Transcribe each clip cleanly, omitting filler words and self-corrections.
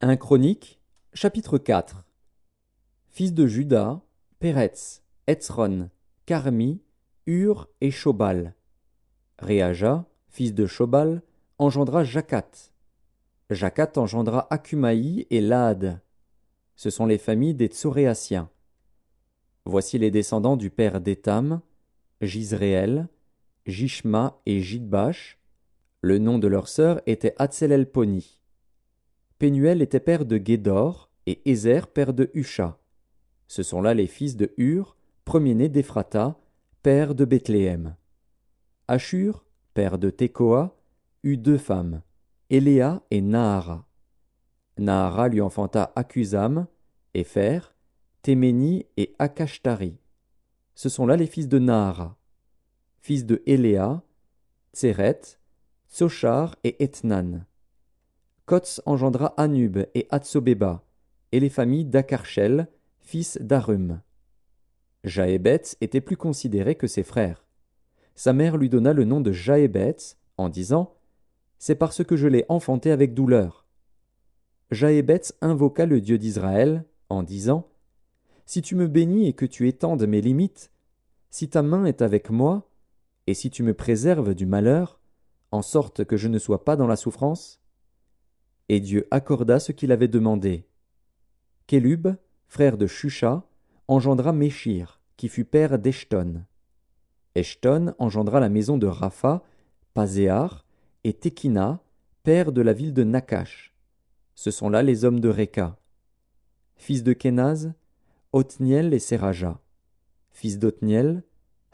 1 Chronique, chapitre 4. Fils de Juda, Péretz, Hetzron, Carmi, Hur et Shobal. Réaja, fils de Shobal, engendra Jacat. Jacat engendra Akumaï et Laad. Ce sont les familles des Tsoréaciens. Voici les descendants du père d'Étam, Jizréel, Jishma et Jidbash. Le nom de leur sœur était Hatzelelponi. Pénuel était père de Guédor, et Ézer père de Husha. Ce sont là les fils de Hur, premier-né d'Éphrata, père de Bethléem. Ashur, père de Tekoa, eut 2 femmes, Éléa et Nahara. Nahara lui enfanta Akuzam, Épher, Théméni et Akashtari. Ce sont là les fils de Nahara. Fils de Éléa, Tseret, Tsochar et Ethnan. Kotz engendra Anub et Hatsobeba, et les familles d'Akarchel, fils d'Arum. Jaébetz était plus considéré que ses frères. Sa mère lui donna le nom de Jaébetz, en disant « C'est parce que je l'ai enfanté avec douleur ». Jaébetz invoqua le Dieu d'Israël, en disant « Si tu me bénis et que tu étendes mes limites, si ta main est avec moi, et si tu me préserves du malheur, en sorte que je ne sois pas dans la souffrance ». Et Dieu accorda ce qu'il avait demandé. Kélub, frère de Shusha, engendra Méchir, qui fut père d'Eshton. Eshton engendra la maison de Rapha, Pazéar, et Tekina, père de la ville de Nakash. Ce sont là les hommes de Réka. Fils de Kénaz, Othniel et Séraja. Fils d'Othniel,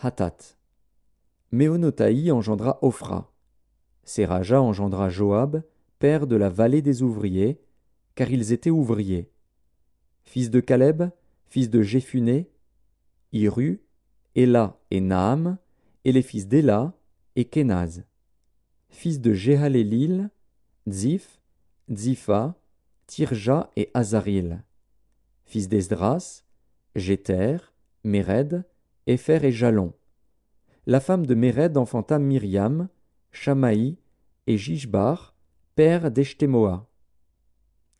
Hatat. Méonotaï engendra Ophra. Séraja engendra Joab, père de la vallée des ouvriers, car ils étaient ouvriers. Fils de Caleb, fils de Jéphuné, Hiru, Éla et Naam, et les fils d'Éla et Kénaz. Fils de Jéhalélil, Dzif, Dzipha, Tirja et Azaril. Fils d'Esdras, Jéter, Méred, Épher et Jalon. La femme de Méred enfanta Myriam, Shamaï et Jishbar, père d'Eshtemoa.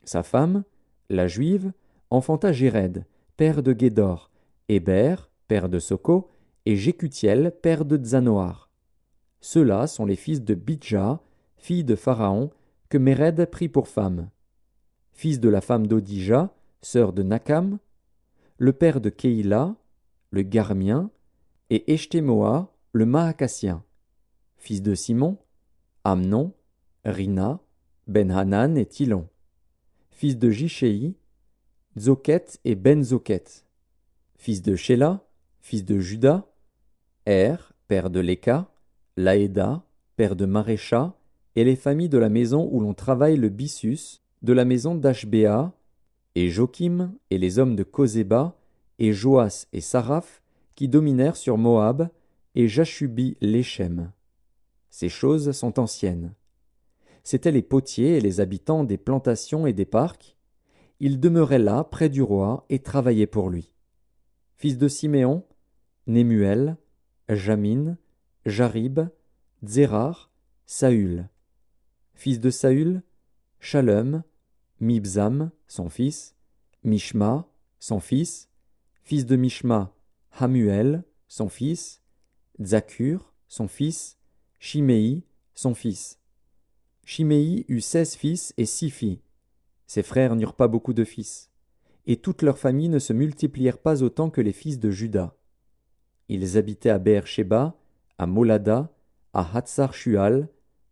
Sa femme, la juive, enfanta Jéred, père de Guédor, Héber, père de Soko, et Jécutiel, père de Tzanoar. Ceux-là sont les fils de Bidja, fille de Pharaon, que Méred prit pour femme. Fils de la femme d'Odija, sœur de Nakam, le père de Keïla, le Garmien, et Eshtemoa, le Maakassien. Fils de Simon, Amnon, Rina, Ben-Hanan et Tilon. Fils de Jishéi, Zoket et Ben-Zoket. Fils de Shéla, fils de Juda, père de Léka, Laéda, père de Marécha, et les familles de la maison où l'on travaille le byssus, de la maison d'Ashbéa, et Jokim, et les hommes de Kozéba, et Joas et Saraph, qui dominèrent sur Moab, et Jashubi l'Échem. Ces choses sont anciennes. C'étaient les potiers et les habitants des plantations et des parcs. Ils demeuraient là, près du roi, et travaillaient pour lui. Fils de Siméon, Némuel, Jamin, Jarib, Zérar, Saül. Fils de Saül, Shalom, Mibzam, son fils, Mishma, son fils, fils de Mishma, Hamuel, son fils, Zakur, son fils, Shimei, son fils. Shimei eut 16 fils et 6 filles. Ses frères n'eurent pas beaucoup de fils, et toutes leurs familles ne se multiplièrent pas autant que les fils de Juda. Ils habitaient à Beer-Shéba, à Molada, à Hatsar-Shual,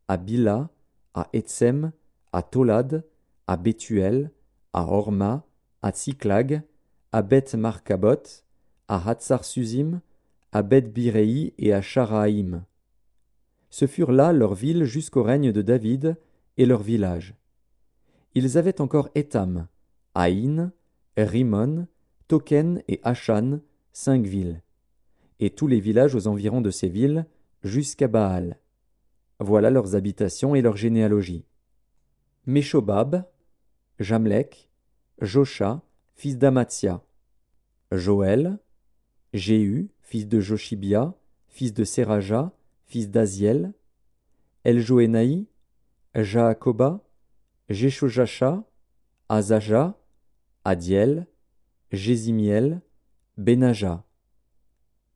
à Bila, à Etsem, à Tolad, à Bethuel, à Horma, à Tsiklag, à Beth-Markabot, à Hatsar-Suzim, à Beth-Biréi et à Sharaïm. Ce furent là leurs villes jusqu'au règne de David et leurs villages. Ils avaient encore Étam, Aïn, Rimon, Token et Achan, 5 villes, et tous les villages aux environs de ces villes, jusqu'à Baal. Voilà leurs habitations et leurs généalogies. Méshobab, Jamlek, Josha, fils d'Amatia, Joël, Jéhu, fils de Joshibia, fils de Séraja, fils d'Aziel, Eljoénaï, Jaakoba, Jeshojacha, Azaja, Adiel, Jésimiel, Benaja.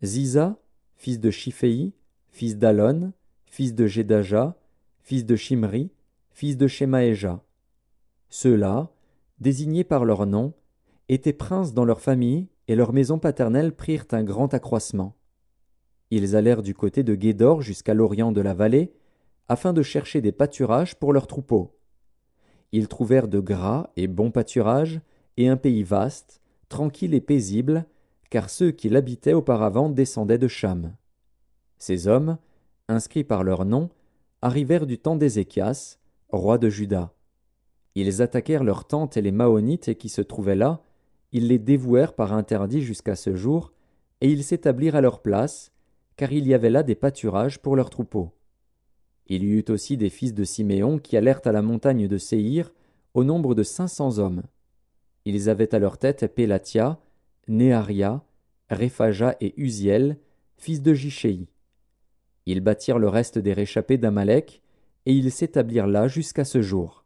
Ziza, fils de Shiphéi, fils d'Alon, fils de Jedaja, fils de Shimri, fils de Shemaéja. Ceux-là, désignés par leur nom, étaient princes dans leur famille, et leur maison paternelle prirent un grand accroissement. Ils allèrent du côté de Guédor jusqu'à l'orient de la vallée, afin de chercher des pâturages pour leurs troupeaux. Ils trouvèrent de gras et bons pâturages, et un pays vaste, tranquille et paisible, car ceux qui l'habitaient auparavant descendaient de Cham. Ces hommes, inscrits par leur nom, arrivèrent du temps d'Ézéchias, roi de Juda. Ils attaquèrent leurs tentes et les Maonites qui se trouvaient là, ils les dévouèrent par interdit jusqu'à ce jour, et ils s'établirent à leur place, car il y avait là des pâturages pour leurs troupeaux. Il y eut aussi des fils de Siméon qui allèrent à la montagne de Séhir, au nombre de 500 hommes. Ils avaient à leur tête Pélatia, Néaria, Réphaja et Uziel, fils de Jishéi. Ils bâtirent le reste des réchappés d'Amalek, et ils s'établirent là jusqu'à ce jour.